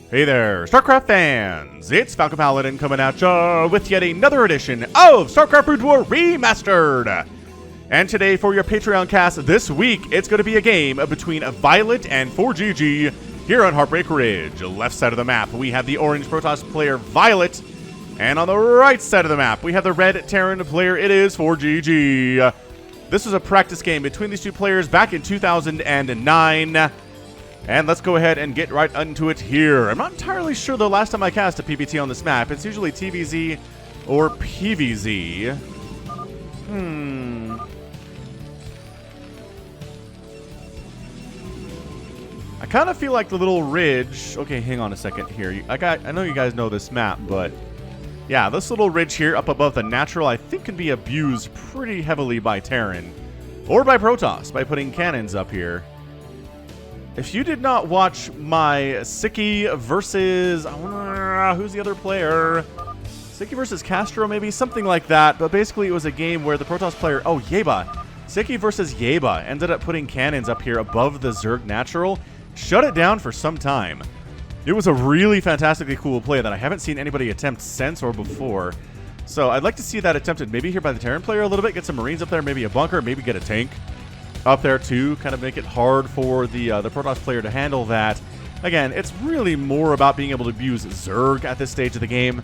Hey there, StarCraft fans! It's Falcon Paladin coming at ya with yet another edition of StarCraft Brood War Remastered! And today for your Patreon cast this week, it's going to be a game between Violet and ForGG here on Heartbreak Ridge. Left side of the map, we have the orange Protoss player Violet, and on the right side of the map, we have the red Terran player, it is ForGG. This was a practice game between these two players back in 2009. And let's go ahead and get right into it here. I'm not entirely sure the last time I cast a PvT on this map. It's usually TVZ or PVZ. I kind of feel like the little ridge. Okay, hang on a second here. I know you guys know this map, but yeah, this little ridge here up above the natural, I think can be abused pretty heavily by Terran or by Protoss by putting cannons up here. If you did not watch my Siki versus... who's the other player? Siki versus Castro, maybe? Something like that. But basically, it was a game where the Protoss player... Oh, Yeba. Siki versus Yeba ended up putting cannons up here above the Zerg Natural. Shut it down for some time. It was a really fantastically cool play that I haven't seen anybody attempt since or before. So I'd like to see that attempted maybe here by the Terran player a little bit. Get some Marines up there, maybe a bunker, maybe get a tank up there too, kind of make it hard for the Protoss player to handle that. Again, it's really more about being able to abuse Zerg at this stage of the game,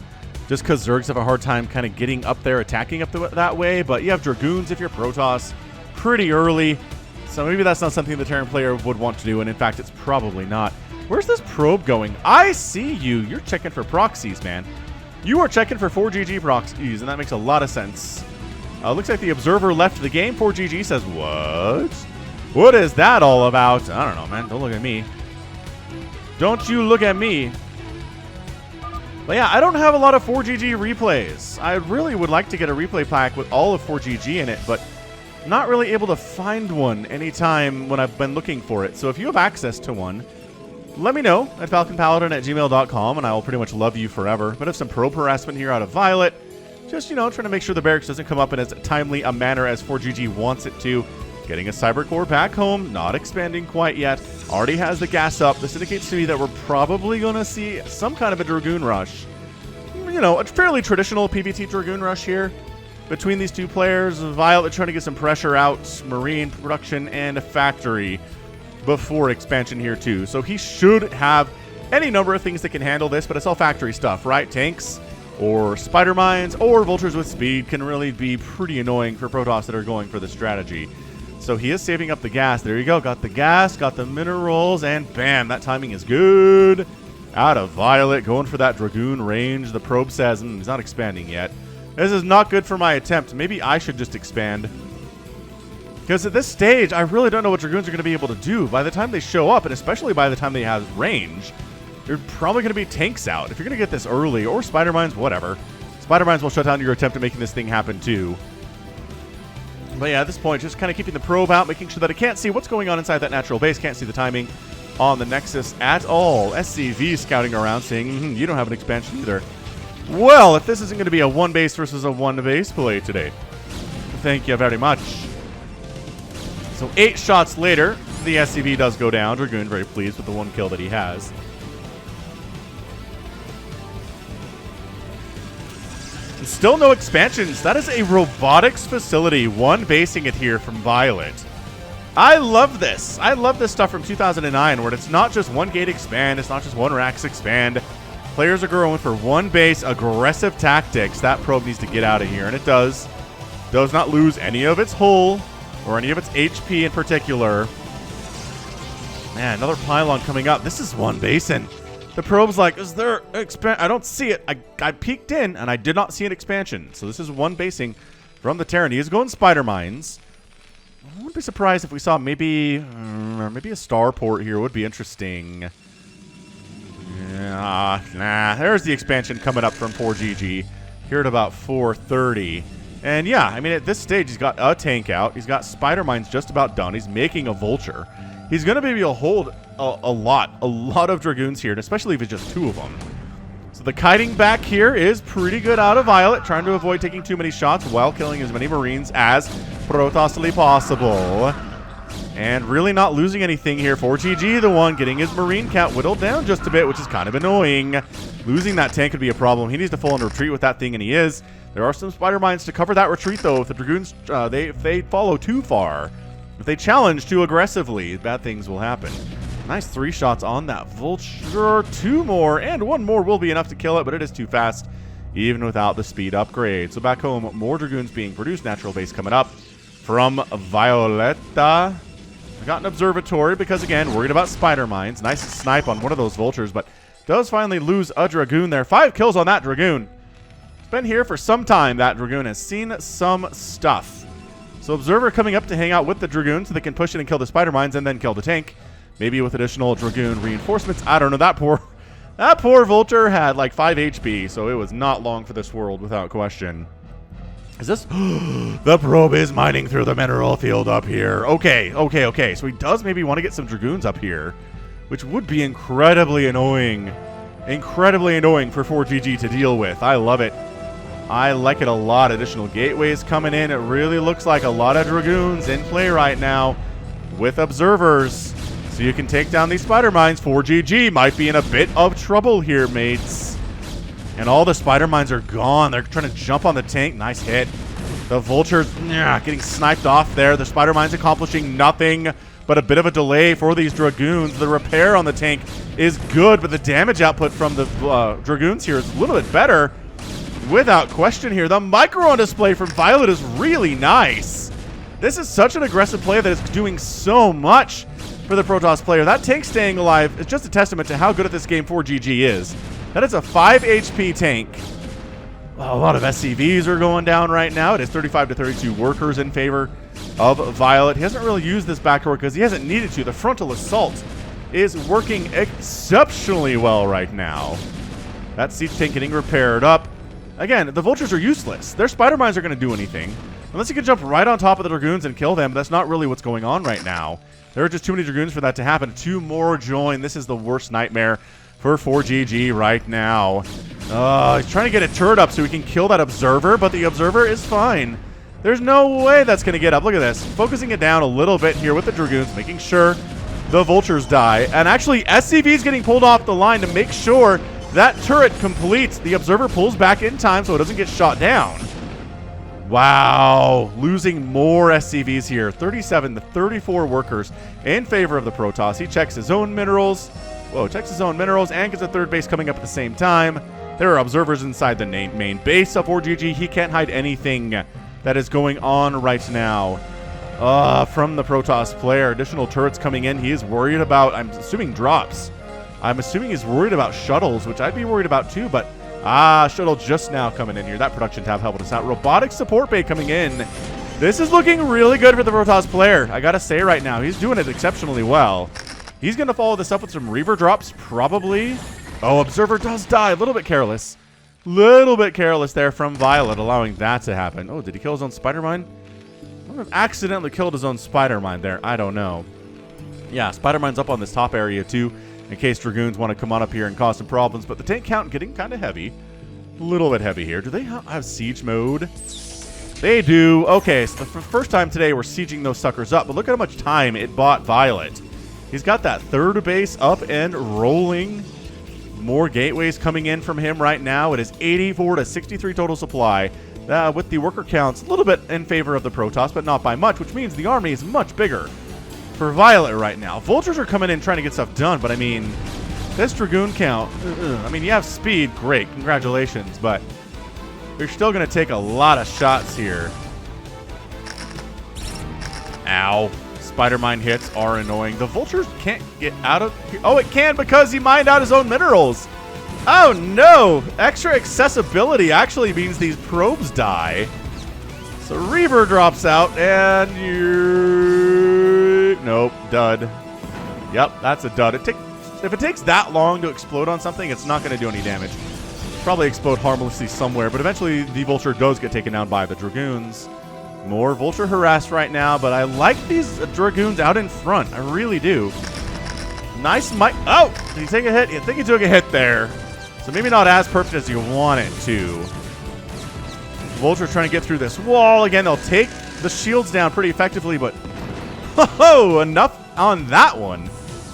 just because Zergs have a hard time kind of getting up there, attacking up that way, but you have Dragoons if you're Protoss pretty early, so maybe that's not something the Terran player would want to do, and in fact, it's probably not. Where's this probe going? I see you. You're checking for proxies, man. You are checking for ForGG proxies, and that makes a lot of sense. Looks like the observer left the game. ForGG says, what? What is that all about? I don't know, man. Don't look at me. Don't you look at me. But yeah, I don't have a lot of ForGG replays. I really would like to get a replay pack with all of ForGG in it, but I'm not really able to find one anytime when I've been looking for it. So if you have access to one, let me know at falconpaladin@gmail.com, and I will pretty much love you forever. But if some probe harassment here out of Violet, just, you know, trying to make sure the barracks doesn't come up in as timely a manner as ForGG wants it to. Getting a Cyber Core back home, not expanding quite yet. Already has the gas up. This indicates to me that we're probably going to see some kind of a Dragoon rush. You know, a fairly traditional PvT Dragoon rush here between these two players. Violet trying to get some pressure out, Marine production, and a factory before expansion here too. So he should have any number of things that can handle this, but it's all factory stuff, right? Tanks, or spider mines, or vultures with speed can really be pretty annoying for Protoss that are going for the strategy. So he is saving up the gas. There you go. Got the gas, got the minerals, and bam, that timing is good. Out of Violet, going for that Dragoon range. The probe says, he's not expanding yet. This is not good for my attempt. Maybe I should just expand. Because at this stage, I really don't know what Dragoons are going to be able to do. By the time they show up, and especially by the time they have range, you're probably going to be tanks out. If you're going to get this early, or spider mines, whatever. Spider mines will shut down your attempt at making this thing happen too. But yeah, at this point, just kind of keeping the probe out, making sure that it can't see what's going on inside that natural base, can't see the timing on the Nexus at all. SCV scouting around, saying, you don't have an expansion either. Well, if this isn't going to be a one base versus a one base play today, thank you very much. So 8 shots later, the SCV does go down. Dragoon very pleased with the one kill that he has. Still no expansions. That is a robotics facility. One basing it here from Violet. I love this. I love this stuff from 2009 where it's not just one gate expand. It's not just one racks expand. Players are going for one base aggressive tactics. That probe needs to get out of here, and it does. Does not lose any of its hull or any of its HP in particular. Man, another pylon coming up. This is one basin. The probe's like, is there I don't see it. I peeked in, and I did not see an expansion. So this is one basing from the Terran. He is going spider mines. I wouldn't be surprised if we saw maybe a starport here. Would be interesting. Nah. There's the expansion coming up from ForGG here at about 4:30. And yeah, I mean, at this stage, he's got a tank out. He's got spider mines just about done. He's making a vulture. He's going to be able to hold a lot of Dragoons here, and especially if it's just 2 of them. So the kiting back here is pretty good out of Violet, trying to avoid taking too many shots while killing as many Marines as Protossly possible. And really not losing anything here. ForGG, the one getting his Marine count whittled down just a bit, which is kind of annoying. Losing that tank could be a problem. He needs to full on retreat with that thing, and he is. There are some spider mines to cover that retreat, though. If the Dragoons, if they follow too far, if they challenge too aggressively, bad things will happen. Nice 3 shots on that Vulture. 2 more, and 1 more will be enough to kill it, but it is too fast, even without the speed upgrade. So back home, more Dragoons being produced. Natural base coming up from Violetta. I got an observatory because, again, worried about spider mines. Nice snipe on one of those vultures, but does finally lose a Dragoon there. 5 kills on that Dragoon. It's been here for some time. That Dragoon has seen some stuff. So Observer coming up to hang out with the Dragoon so they can push it and kill the spider mines and then kill the tank. Maybe with additional Dragoon reinforcements. I don't know. That poor Vulture had like 5 HP, so it was not long for this world without question. Is this? The probe is mining through the mineral field up here. Okay. So he does maybe want to get some Dragoons up here, which would be incredibly annoying. Incredibly annoying for ForGG to deal with. I love it. I like it a lot. Additional gateways coming in. It really looks like a lot of Dragoons in play right now with observers. So you can take down these spider mines. ForGG might be in a bit of trouble here, mates. And all the spider mines are gone. They're trying to jump on the tank. Nice hit. The Vultures getting sniped off there. The spider mines accomplishing nothing but a bit of a delay for these Dragoons. The repair on the tank is good, but the damage output from the Dragoons here is a little bit better. Without question here. The micro on display from Violet is really nice. This is such an aggressive play that is doing so much for the Protoss player. That tank staying alive is just a testament to how good at this game ForGG is. That is a 5 HP tank. A lot of SCVs are going down right now. It is 35 to 32 workers in favor of Violet. He hasn't really used this backdoor because he hasn't needed to. The frontal assault is working exceptionally well right now. That siege tank getting repaired up. Again, the Vultures are useless. Their spider mines are going to do anything. Unless you can jump right on top of the Dragoons and kill them, but that's not really what's going on right now. There are just too many Dragoons for that to happen. 2 more join. This is the worst nightmare for ForGG right now. He's trying to get a turret up so he can kill that Observer, but the Observer is fine. There's no way that's going to get up. Look at this. Focusing it down a little bit here with the Dragoons, making sure the Vultures die. And actually, SCV is getting pulled off the line to make sure that turret completes. The Observer pulls back in time so it doesn't get shot down. Wow. Losing more SCVs here. 37 to 34 workers in favor of the Protoss. He checks his own minerals. Whoa, checks his own minerals and gets a third base coming up at the same time. There are observers inside the main base of ForGG. He can't hide anything that is going on right now. From the Protoss player. Additional turrets coming in. He is worried about, I'm assuming, drops. I'm assuming he's worried about shuttles, which I'd be worried about too, but shuttle just now coming in here. That production tab helped us out. Robotic support bay coming in. This is looking really good for the Protoss player. I gotta say right now, he's doing it exceptionally well. He's going to follow this up with some Reaver drops, probably. Oh, Observer does die. A little bit careless. Little bit careless there from Violet, allowing that to happen. Oh, did he kill his own spider mine? I wonder if accidentally killed his own spider mine there. I don't know. Yeah, spider mine's up on this top area, too, in case Dragoons want to come on up here and cause some problems. But the tank count getting kind of heavy. A little bit heavy here. Do they have siege mode? They do. Okay, so for the first time today, we're sieging those suckers up. But look at how much time it bought Violet. He's got that third base up and rolling. More gateways coming in from him right now. It is 84 to 63 total supply. With the worker counts a little bit in favor of the Protoss, but not by much, which means the army is much bigger for Violet right now. Vultures are coming in trying to get stuff done, but I mean, this Dragoon count, I mean, you have speed, great, congratulations, but you're still going to take a lot of shots here. Ow. Spider mine hits are annoying. The Vultures can't get out of here. Oh, it can because he mined out his own minerals. Oh, no. Extra accessibility actually means these probes die. So Reaver drops out and nope, dud. Yep, that's a dud. If it takes that long to explode on something, it's not going to do any damage. Probably explode harmlessly somewhere, but eventually the Vulture does get taken down by the Dragoons. More Vulture harassed right now, but I like these Dragoons out in front. I really do. Nice mic. Oh, did he take a hit? I think he took a hit there. So maybe not as perfect as you want it to. Vulture trying to get through this wall. Again, they'll take the shields down pretty effectively, but Oh, enough on that one.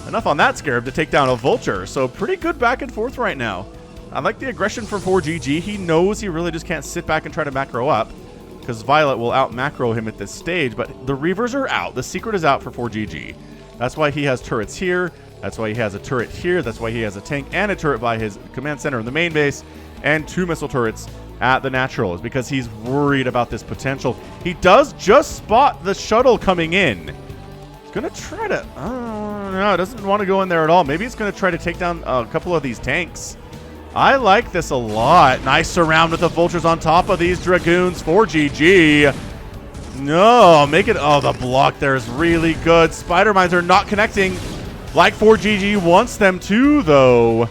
Enough on that scarab to take down a vulture. So pretty good back and forth right now. I like the aggression for ForGG. He knows he really just can't sit back and try to macro up, because Violet will out macro him at this stage. But the Reavers are out. The secret is out for ForGG. That's why he has turrets here. That's why he has a turret here. That's why he has a tank and a turret by his command center in the main base, and 2 missile turrets at the natural, is because he's worried about this potential. He does just spot the shuttle coming in. He's going to try to... no, doesn't want to go in there at all. Maybe he's going to try to take down a couple of these tanks. I like this a lot. Nice surround with the vultures on top of these dragoons. ForGG. No, make it... Oh, the block there is really good. Spider mines are not connecting like ForGG wants them to, though.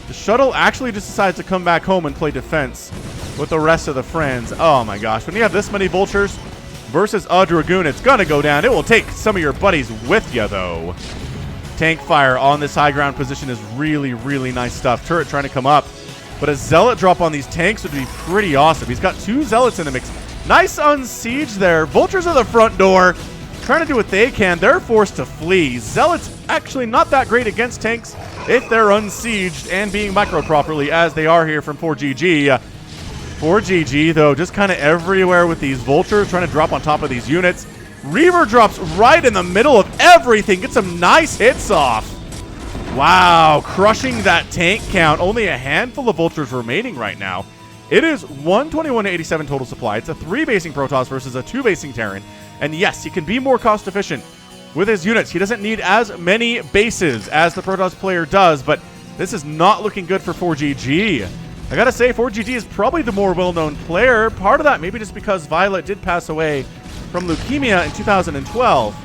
The shuttle actually just decides to come back home and play defense with the rest of the friends. Oh my gosh, when you have this many vultures versus a dragoon, it's gonna go down. It will take some of your buddies with you, though. Tank fire on this high ground position is really, really nice stuff. Turret trying to come up, but a zealot drop on these tanks would be pretty awesome. He's got 2 zealots in the mix. Nice unsiege there. Vultures at the front door, trying to do what they can. They're forced to flee. Zealots actually not that great against tanks if they're unsieged and being micro properly, as they are here from ForGG. ForGG, though, just kind of everywhere with these vultures, trying to drop on top of these units. Reaver drops right in the middle of everything. Gets some nice hits off. Wow, crushing that tank count. Only a handful of vultures remaining right now. It is 121 to 87 total supply. It's a 3-basing Protoss versus a 2-basing Terran. And yes, he can be more cost efficient with his units. He doesn't need as many bases as the Protoss player does, but this is not looking good for ForGG. I gotta say, ForGG is probably the more well-known player. Part of that maybe just because Violet did pass away from leukemia in 2012.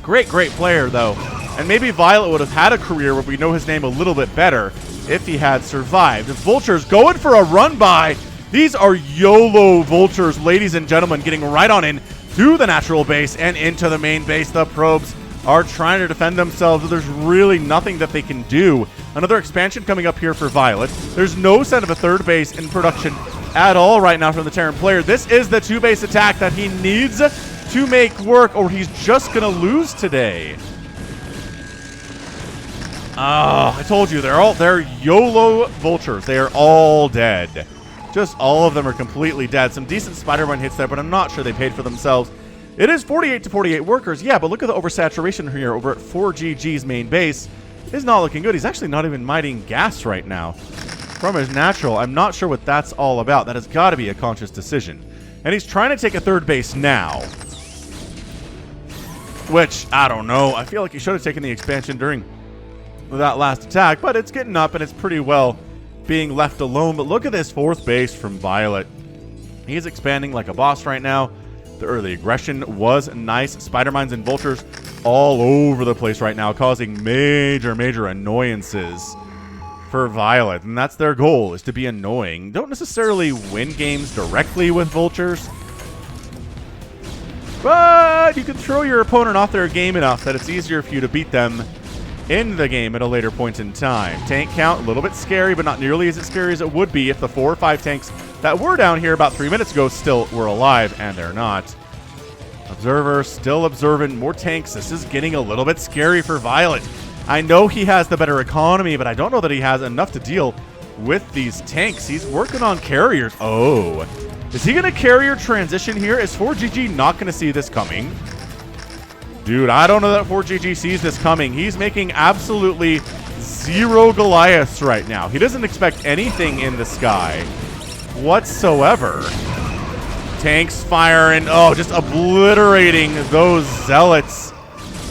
Great player, though. And maybe Violet would have had a career where we know his name a little bit better if he had survived. The Vultures going for a run-by. These are YOLO Vultures, ladies and gentlemen, getting right on in to the natural base and into the main base. The probes are trying to defend themselves. There's really nothing that they can do. Another expansion coming up here for Violet. There's no sign of a 3rd base in production at all right now from the Terran player. This is the 2-base attack that he needs to make work, or he's just going to lose today. Oh, I told you, they're YOLO Vultures. They are all dead. Just all of them are completely dead. Some decent Spider-Man hits there, but I'm not sure they paid for themselves. It is 48 to 48 workers. Yeah, but look at the oversaturation here over at ForGG's main base. It's not looking good. He's actually not even mining gas right now from his natural. I'm not sure what that's all about. That has got to be a conscious decision. And he's trying to take a 3rd base now, which, I don't know. I feel like he should have taken the expansion during that last attack, but it's getting up and it's pretty well being left alone. But look at this 4th base from Violet. He's expanding like a boss right now. The early aggression was nice. Spider mines and vultures all over the place right now, causing major annoyances for Violet. And that's their goal, is to be annoying. Don't necessarily win games directly with vultures, but you can throw your opponent off their game enough that it's easier for you to beat them in the game at a later point in time. Tank count, a little bit scary, but not nearly as scary as it would be if the 4 or 5 tanks that were down here about 3 minutes ago still were alive, and they're not. Observer still observant. More tanks. This is getting a little bit scary for Violet. I know he has the better economy, but I don't know that he has enough to deal with these tanks. He's working on carriers. Oh, is he going to carrier transition here? Is ForGG not going to see this coming? Dude, I don't know that ForGG sees this coming. He's making absolutely 0 Goliaths right now. He doesn't expect anything in the sky whatsoever. Tanks firing. Oh, just obliterating those zealots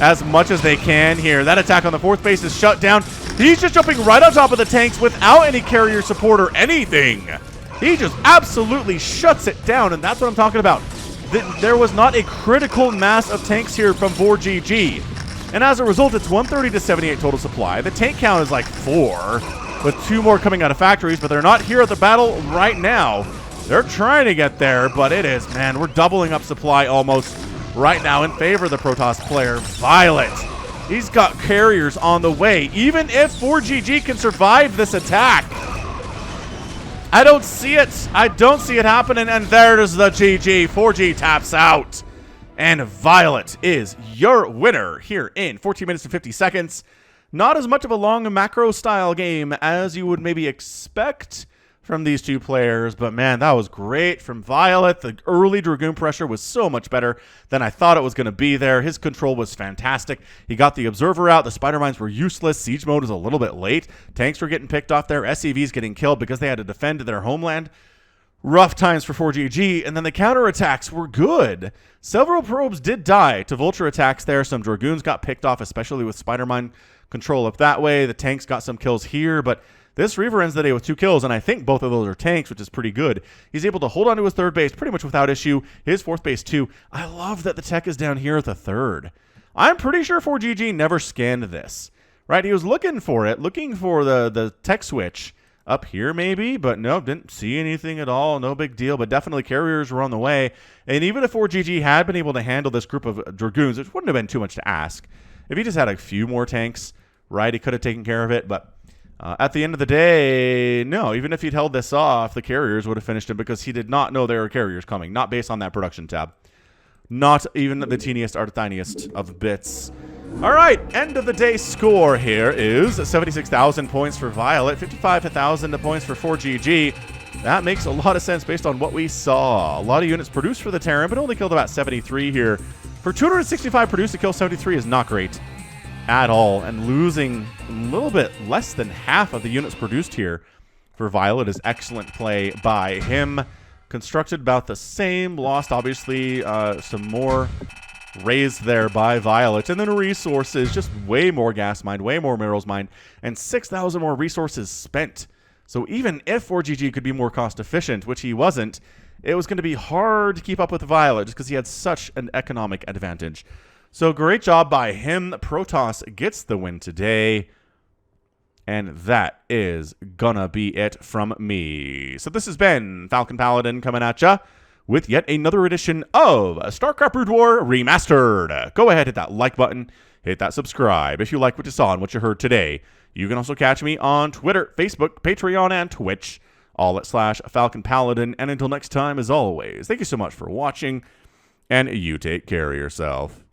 as much as they can here. That attack on the 4th base is shut down. He's just jumping right on top of the tanks without any carrier support or anything. He just absolutely shuts it down, and that's what I'm talking about. There was not a critical mass of tanks here from ForGG. And as a result, it's 130 to 78 total supply. The tank count is like 4, with 2 more coming out of factories, but they're not here at the battle right now. They're trying to get there, but it is, man, we're doubling up supply almost right now in favor of the Protoss player. Violet, he's got carriers on the way. Even if ForGG can survive this attack, I don't see it. I don't see it happening, and there's the GG. ForGG taps out. And Violet is your winner here in 14 minutes and 50 seconds. Not as much of a long macro-style game as you would maybe expect from these two players, but man, that was great from Violet. The early Dragoon pressure was so much better than I thought it was going to be there. His control was fantastic. He got the Observer out. The Spider Mines were useless. Siege mode was a little bit late. Tanks were getting picked off there. SCVs getting killed because they had to defend their homeland. Rough times for ForGG, and then the counterattacks were good. Several probes did die to vulture attacks there. Some Dragoons got picked off, especially with Spider-Mine control up that way. The tanks got some kills here, but this Reaver ends the day with 2 kills, and I think both of those are tanks, which is pretty good. He's able to hold on to his 3rd base pretty much without issue. His 4th base, too. I love that the tech is down here at the 3rd. I'm pretty sure ForGG never scanned this, right? He was looking for it, looking for the tech switch up here maybe, but no, didn't see anything at all. No big deal, but definitely carriers were on the way. And even if ForGG had been able to handle this group of Dragoons, which wouldn't have been too much to ask, if he just had a few more tanks, right, he could have taken care of it. But at the end of the day, no, even if he'd held this off, the carriers would have finished him because he did not know there were carriers coming, not based on that production tab. Not even the teeniest or tiniest of bits. All right, end of the day score here is 76,000 points for Violet, 55,000 points for ForGG. That makes a lot of sense based on what we saw. A lot of units produced for the Terran, but only killed about 73 here. For 265 produced to kill 73 is not great at all, and losing a little bit less than half of the units produced here for Violet is excellent play by him. Constructed about the same, lost obviously some more raised there by Violet, and then resources, just way more gas mined, way more minerals mined, and 6,000 more resources spent. So even if ForGG could be more cost efficient, which he wasn't, it was going to be hard to keep up with Violet just because he had such an economic advantage. So great job by him. Protoss gets the win today. And that is gonna be it from me. So this has been Falcon Paladin coming at ya with yet another edition of StarCraft Brood War Remastered. Go ahead, hit that like button, hit that subscribe if you like what you saw and what you heard today. You can also catch me on Twitter, Facebook, Patreon, and Twitch, all at /Falcon Paladin. And until next time, as always, thank you so much for watching, and you take care of yourself.